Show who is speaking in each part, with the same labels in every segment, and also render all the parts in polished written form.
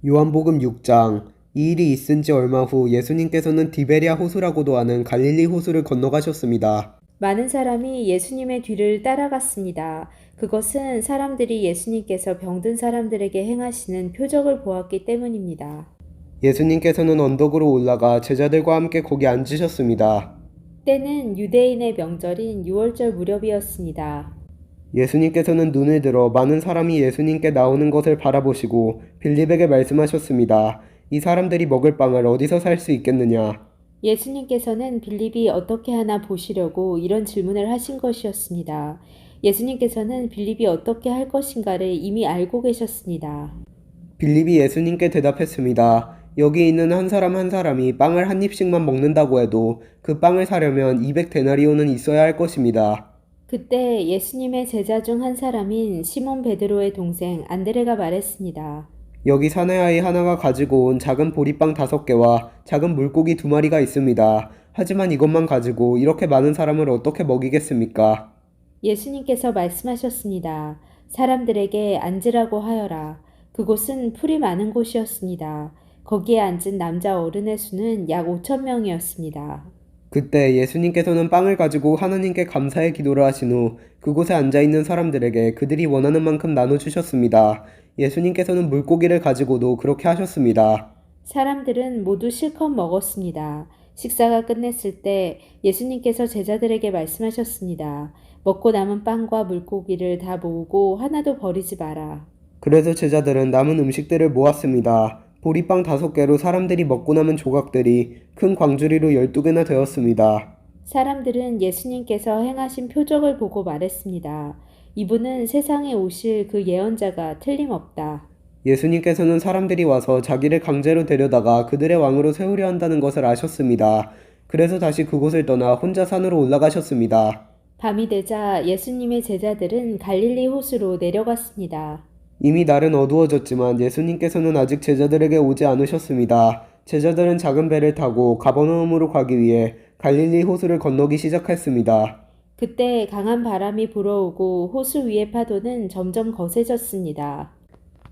Speaker 1: 요한복음 6장. 이 일이 있은 지 얼마 후 예수님께서는 디베랴 호수라고도 하는 갈릴리 호수를 건너가셨습니다.
Speaker 2: 많은 사람이 예수님의 뒤를 따라갔습니다. 그것은 사람들이 예수님께서 병든 사람들에게 행하시는 표적을 보았기 때문입니다.
Speaker 1: 예수님께서는 언덕으로 올라가 제자들과 함께 거기 앉으셨습니다.
Speaker 2: 때는 유대인의 명절인 유월절 무렵이었습니다.
Speaker 1: 예수님께서는 눈을 들어 많은 사람이 예수님께 나오는 것을 바라보시고 빌립에게 말씀하셨습니다. 이 사람들이 먹을 빵을 어디서 살 수 있겠느냐?
Speaker 2: 예수님께서는 빌립이 어떻게 하나 보시려고 이런 질문을 하신 것이었습니다. 예수님께서는 빌립이 어떻게 할 것인가를 이미 알고 계셨습니다.
Speaker 1: 빌립이 예수님께 대답했습니다. 여기 있는 한 사람 한 사람이 빵을 한 입씩만 먹는다고 해도 그 빵을 사려면 200데나리온은 있어야 할 것입니다.
Speaker 2: 그때 예수님의 제자 중 한 사람인 시몬 베드로의 동생 안드레가 말했습니다.
Speaker 1: 여기 사내아이 하나가 가지고 온 작은 보리빵 5개와 작은 물고기 2마리가 있습니다. 하지만 이것만 가지고 이렇게 많은 사람을 어떻게 먹이겠습니까?
Speaker 2: 예수님께서 말씀하셨습니다. 사람들에게 앉으라고 하여라. 그곳은 풀이 많은 곳이었습니다. 거기에 앉은 남자 어른의 수는 약 5천 명이었습니다.
Speaker 1: 그때 예수님께서는 빵을 가지고 하나님께 감사의 기도를 하신 후 그곳에 앉아있는 사람들에게 그들이 원하는 만큼 나눠주셨습니다. 예수님께서는 물고기를 가지고도 그렇게 하셨습니다.
Speaker 2: 사람들은 모두 실컷 먹었습니다. 식사가 끝냈을 때 예수님께서 제자들에게 말씀하셨습니다. 먹고 남은 빵과 물고기를 다 모으고 하나도 버리지 마라.
Speaker 1: 그래서 제자들은 남은 음식들을 모았습니다. 보리빵 5개로 사람들이 먹고 남은 조각들이 큰 광주리로 12개나 되었습니다.
Speaker 2: 사람들은 예수님께서 행하신 표적을 보고 말했습니다. 이분은 세상에 오실 그 예언자가 틀림없다.
Speaker 1: 예수님께서는 사람들이 와서 자기를 강제로 데려다가 그들의 왕으로 세우려 한다는 것을 아셨습니다. 그래서 다시 그곳을 떠나 혼자 산으로 올라가셨습니다.
Speaker 2: 밤이 되자 예수님의 제자들은 갈릴리 호수로 내려갔습니다.
Speaker 1: 이미 날은 어두워졌지만 예수님께서는 아직 제자들에게 오지 않으셨습니다. 제자들은 작은 배를 타고 가버나움으로 가기 위해 갈릴리 호수를 건너기 시작했습니다.
Speaker 2: 그때 강한 바람이 불어오고 호수 위의 파도는 점점 거세졌습니다.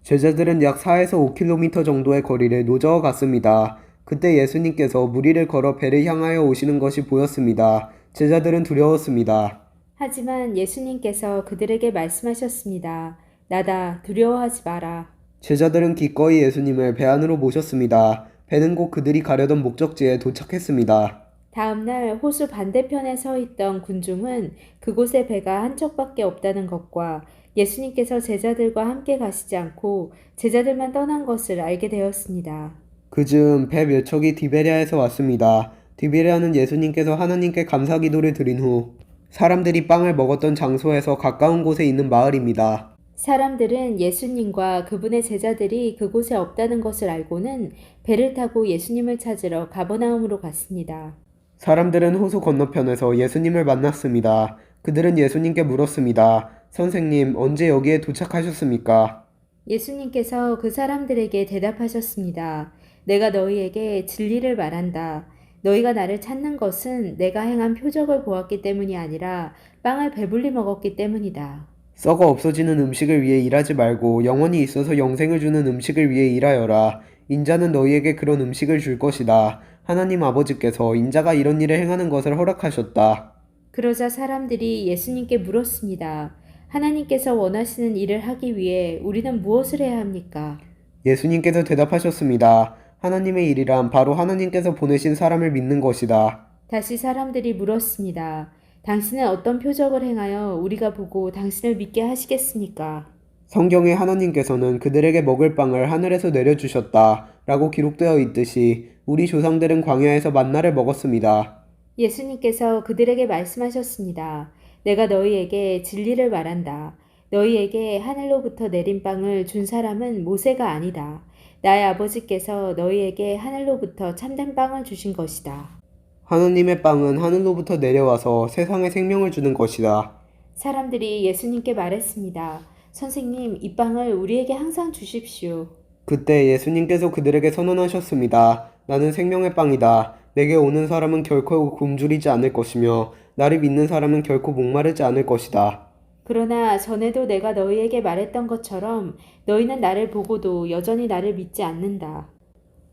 Speaker 1: 제자들은 약 4에서 5km 정도의 거리를 노저어 갔습니다. 그때 예수님께서 무리를 걸어 배를 향하여 오시는 것이 보였습니다. 제자들은 두려웠습니다.
Speaker 2: 하지만 예수님께서 그들에게 말씀하셨습니다. 나다, 두려워하지 마라.
Speaker 1: 제자들은 기꺼이 예수님을 배 안으로 모셨습니다. 배는 곧 그들이 가려던 목적지에 도착했습니다.
Speaker 2: 다음날 호수 반대편에 서 있던 군중은 그곳에 배가 한 척밖에 없다는 것과 예수님께서 제자들과 함께 가시지 않고 제자들만 떠난 것을 알게 되었습니다.
Speaker 1: 그즈음 배 몇 척이 디베랴에서 왔습니다. 디베랴는 예수님께서 하나님께 감사 기도를 드린 후 사람들이 빵을 먹었던 장소에서 가까운 곳에 있는 마을입니다.
Speaker 2: 사람들은 예수님과 그분의 제자들이 그곳에 없다는 것을 알고는 배를 타고 예수님을 찾으러 가버나움으로 갔습니다.
Speaker 1: 사람들은 호수 건너편에서 예수님을 만났습니다. 그들은 예수님께 물었습니다. 선생님, 언제 여기에 도착하셨습니까?
Speaker 2: 예수님께서 그 사람들에게 대답하셨습니다. 내가 너희에게 진리를 말한다. 너희가 나를 찾는 것은 내가 행한 표적을 보았기 때문이 아니라 빵을 배불리 먹었기 때문이다.
Speaker 1: 썩어 없어지는 음식을 위해 일하지 말고 영원히 있어서 영생을 주는 음식을 위해 일하여라. 인자는 너희에게 그런 음식을 줄 것이다. 하나님 아버지께서 인자가 이런 일을 행하는 것을 허락하셨다.
Speaker 2: 그러자 사람들이 예수님께 물었습니다. 하나님께서 원하시는 일을 하기 위해 우리는 무엇을 해야 합니까?
Speaker 1: 예수님께서 대답하셨습니다. 하나님의 일이란 바로 하나님께서 보내신 사람을 믿는 것이다.
Speaker 2: 다시 사람들이 물었습니다. 당신은 어떤 표적을 행하여 우리가 보고 당신을 믿게 하시겠습니까?
Speaker 1: 성경에 하나님께서는 그들에게 먹을 빵을 하늘에서 내려주셨다 라고 기록되어 있듯이 우리 조상들은 광야에서 만나를 먹었습니다.
Speaker 2: 예수님께서 그들에게 말씀하셨습니다. 내가 너희에게 진리를 말한다. 너희에게 하늘로부터 내린 빵을 준 사람은 모세가 아니다. 나의 아버지께서 너희에게 하늘로부터 참된 빵을 주신 것이다.
Speaker 1: 하나님의 빵은 하늘로부터 내려와서 세상에 생명을 주는 것이다.
Speaker 2: 사람들이 예수님께 말했습니다. 선생님, 이 빵을 우리에게 항상 주십시오.
Speaker 1: 그때 예수님께서 그들에게 선언하셨습니다. 나는 생명의 빵이다. 내게 오는 사람은 결코 굶주리지 않을 것이며 나를 믿는 사람은 결코 목마르지 않을 것이다.
Speaker 2: 그러나 전에도 내가 너희에게 말했던 것처럼 너희는 나를 보고도 여전히 나를 믿지 않는다.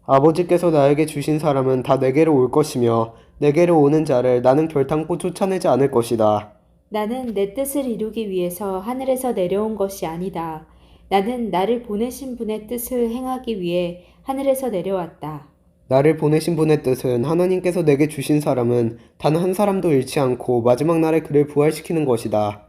Speaker 1: 아버지께서 나에게 주신 사람은 다 내게로 올 것이며 내게로 오는 자를 나는 결탄코 쫓아내지 않을 것이다.
Speaker 2: 나는 내 뜻을 이루기 위해서 하늘에서 내려온 것이 아니다. 나는 나를 보내신 분의 뜻을 행하기 위해 하늘에서 내려왔다.
Speaker 1: 나를 보내신 분의 뜻은 하나님께서 내게 주신 사람은 단 한 사람도 잃지 않고 마지막 날에 그를 부활시키는 것이다.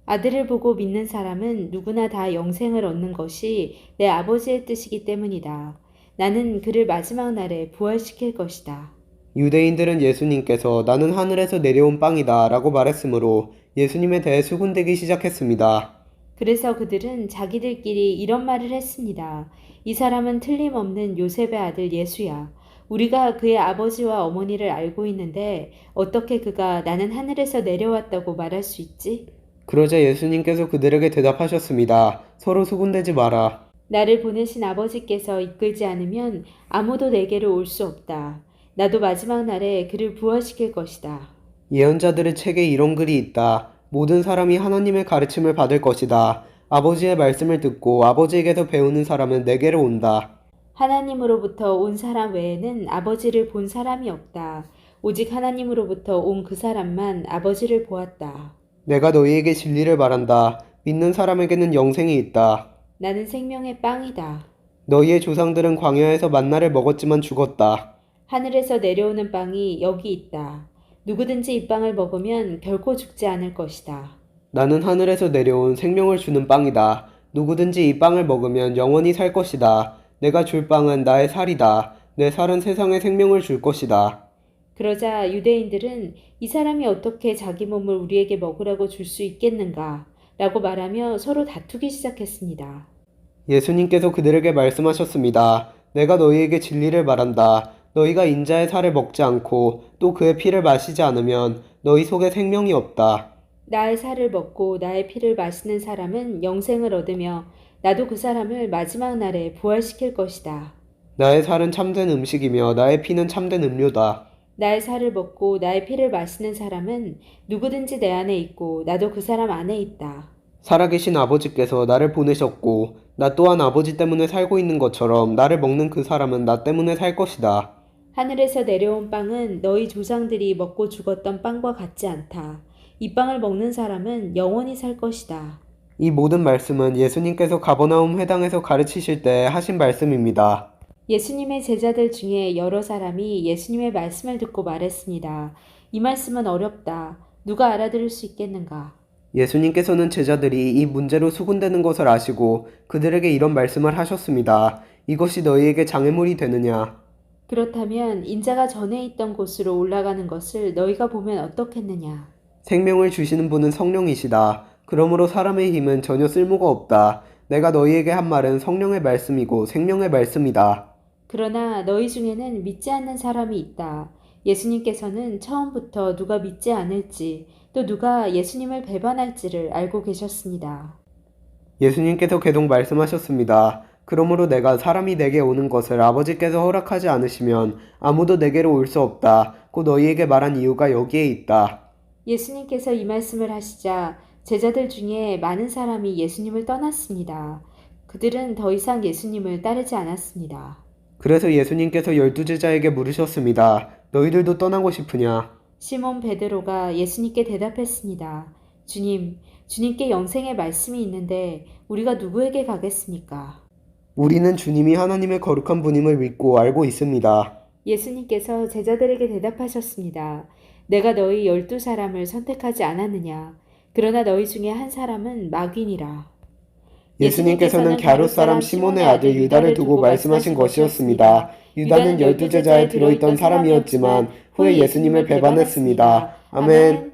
Speaker 2: 아들을 보고 믿는 사람은 누구나 다 영생을 얻는 것이 내 아버지의 뜻이기 때문이다. 나는 그를 마지막 날에 부활시킬 것이다.
Speaker 1: 유대인들은 예수님께서 나는 하늘에서 내려온 빵이다 라고 말했으므로 예수님에 대해 수군대기 시작했습니다.
Speaker 2: 그래서 그들은 자기들끼리 이런 말을 했습니다. 이 사람은 틀림없는 요셉의 아들 예수야. 우리가 그의 아버지와 어머니를 알고 있는데 어떻게 그가 나는 하늘에서 내려왔다고 말할 수 있지?
Speaker 1: 그러자 예수님께서 그들에게 대답하셨습니다. 서로 수군대지 마라.
Speaker 2: 나를 보내신 아버지께서 이끌지 않으면 아무도 내게로 올 수 없다. 나도 마지막 날에 그를 부활시킬 것이다.
Speaker 1: 예언자들의 책에 이런 글이 있다. 모든 사람이 하나님의 가르침을 받을 것이다. 아버지의 말씀을 듣고 아버지에게서 배우는 사람은 내게로 온다.
Speaker 2: 하나님으로부터 온 사람 외에는 아버지를 본 사람이 없다. 오직 하나님으로부터 온 그 사람만 아버지를 보았다.
Speaker 1: 내가 너희에게 진리를 말한다. 믿는 사람에게는 영생이 있다.
Speaker 2: 나는 생명의 빵이다.
Speaker 1: 너희의 조상들은 광야에서 만나를 먹었지만 죽었다.
Speaker 2: 하늘에서 내려오는 빵이 여기 있다. 누구든지 이 빵을 먹으면 결코 죽지 않을 것이다.
Speaker 1: 나는 하늘에서 내려온 생명을 주는 빵이다. 누구든지 이 빵을 먹으면 영원히 살 것이다. 내가 줄 빵은 나의 살이다. 내 살은 세상에 생명을 줄 것이다.
Speaker 2: 그러자 유대인들은 이 사람이 어떻게 자기 몸을 우리에게 먹으라고 줄 수 있겠는가? 라고 말하며 서로 다투기 시작했습니다.
Speaker 1: 예수님께서 그들에게 말씀하셨습니다. 내가 너희에게 진리를 말한다. 너희가 인자의 살을 먹지 않고 또 그의 피를 마시지 않으면 너희 속에 생명이 없다.
Speaker 2: 나의 살을 먹고 나의 피를 마시는 사람은 영생을 얻으며 나도 그 사람을 마지막 날에 부활시킬 것이다.
Speaker 1: 나의 살은 참된 음식이며 나의 피는 참된 음료다.
Speaker 2: 나의 살을 먹고 나의 피를 마시는 사람은 누구든지 내 안에 있고 나도 그 사람 안에 있다.
Speaker 1: 살아계신 아버지께서 나를 보내셨고 나 또한 아버지 때문에 살고 있는 것처럼 나를 먹는 그 사람은 나 때문에 살 것이다.
Speaker 2: 하늘에서 내려온 빵은 너희 조상들이 먹고 죽었던 빵과 같지 않다. 이 빵을 먹는 사람은 영원히 살 것이다.
Speaker 1: 이 모든 말씀은 예수님께서 가버나움 회당에서 가르치실 때 하신 말씀입니다.
Speaker 2: 예수님의 제자들 중에 여러 사람이 예수님의 말씀을 듣고 말했습니다. 이 말씀은 어렵다. 누가 알아들을 수 있겠는가?
Speaker 1: 예수님께서는 제자들이 이 문제로 수군대는 것을 아시고 그들에게 이런 말씀을 하셨습니다. 이것이 너희에게 장애물이 되느냐?
Speaker 2: 그렇다면 인자가 전에 있던 곳으로 올라가는 것을 너희가 보면 어떻겠느냐?
Speaker 1: 생명을 주시는 분은 성령이시다. 그러므로 사람의 힘은 전혀 쓸모가 없다. 내가 너희에게 한 말은 성령의 말씀이고 생명의 말씀이다.
Speaker 2: 그러나 너희 중에는 믿지 않는 사람이 있다. 예수님께서는 처음부터 누가 믿지 않을지 또 누가 예수님을 배반할지를 알고 계셨습니다.
Speaker 1: 예수님께서 계속 말씀하셨습니다. 그러므로 내가 사람이 내게 오는 것을 아버지께서 허락하지 않으시면 아무도 내게로 올 수 없다. 고 너희에게 말한 이유가 여기에 있다.
Speaker 2: 예수님께서 이 말씀을 하시자 제자들 중에 많은 사람이 예수님을 떠났습니다. 그들은 더 이상 예수님을 따르지 않았습니다.
Speaker 1: 그래서 예수님께서 12제자에게 물으셨습니다. 너희들도 떠나고 싶으냐?
Speaker 2: 시몬 베드로가 예수님께 대답했습니다. 주님, 주님께 영생의 말씀이 있는데 우리가 누구에게 가겠습니까?
Speaker 1: 우리는 주님이 하나님의 거룩한 분임을 믿고 알고 있습니다.
Speaker 2: 예수님께서 제자들에게 대답하셨습니다. 내가 너희 12사람을 선택하지 않았느냐? 그러나 너희 중에 한 사람은 마귀니라.
Speaker 1: 예수님께서는 갸롯 사람 시몬의 아들 유다를 두고 말씀하신 것이었습니다. 유다는 12제자에 들어있던 사람이었지만 후에 예수님을 배반했습니다. 아멘.